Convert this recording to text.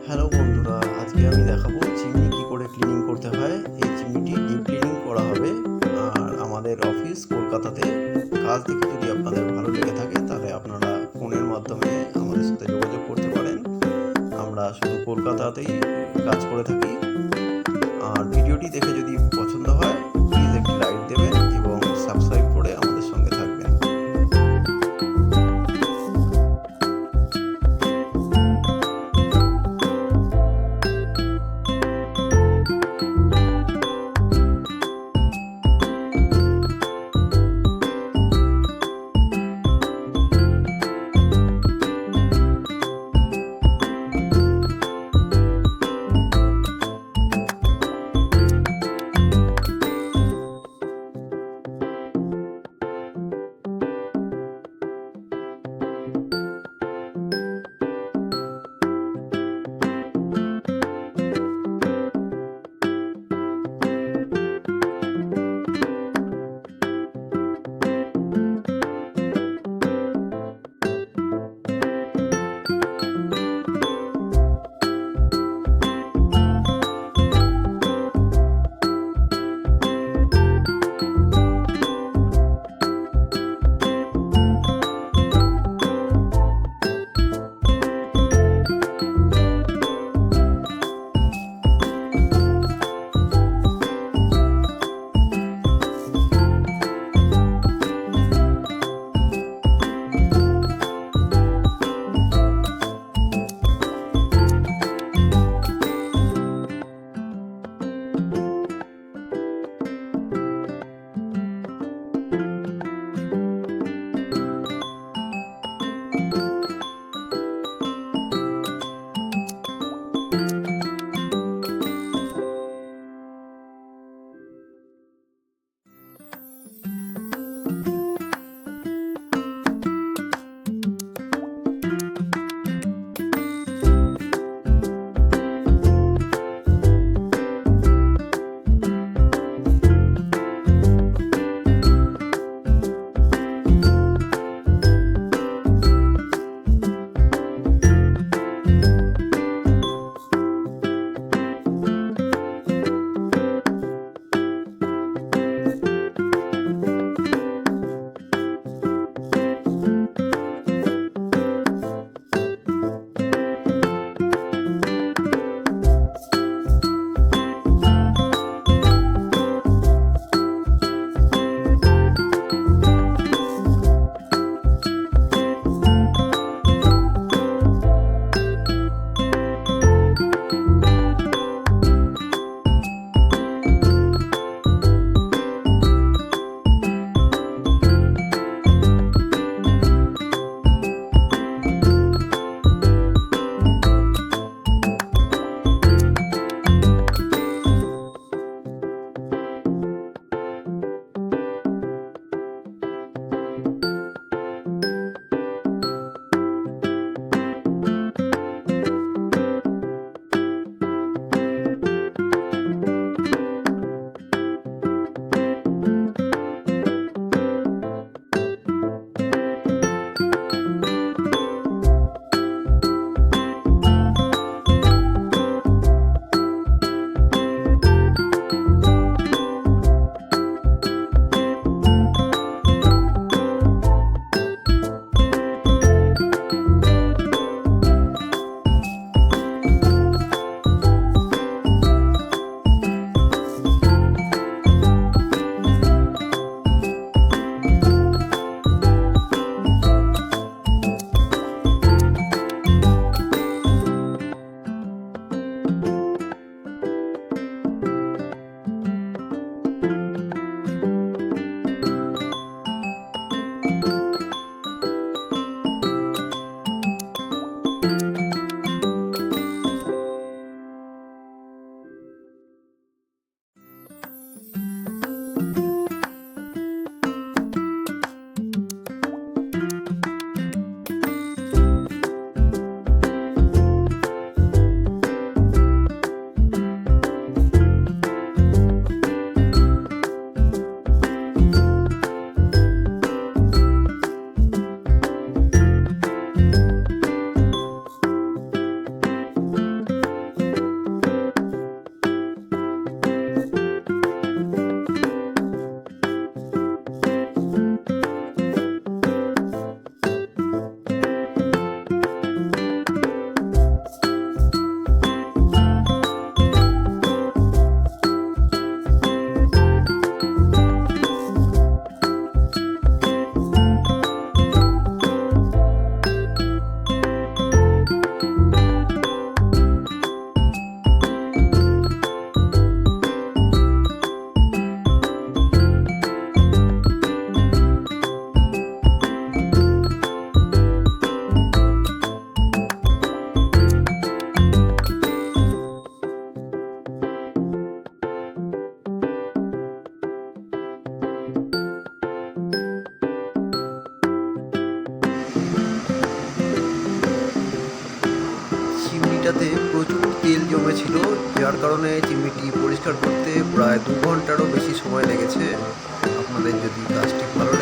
Hello বন্ধুরা, আজকে আমি দেখাবো চিমনি কি করে ক্লিনিং করতে হয়। এই চিমনিটি ডিপ ক্লিনিং করা হবে। আর আমাদের অফিস কলকাতাতে। কাজ দেখে যদি আপনাদের ভালো লেগে থাকে তাহলে আপনারা ফোনের মাধ্যমে আমাদের সাথে যোগাযোগ করতে পারেন। আমরা শুধু কলকাতাতেই কাজ করে থাকি। আর ভিডিওটি দেখে যদি পছন্দ হয় প্লিজ একটি লাইক দেবেন এবং সাবস্ক্রাইব করে আমাদের সঙ্গে থাকবেন। চিমনিটাতে প্রচুর তেল জমেছিল, যার কারণে চিমনিটি পরিষ্কার করতে প্রায় 2 ঘন্টারও বেশি সময় লেগেছে। আপনাদের যদি কাজটি ভালো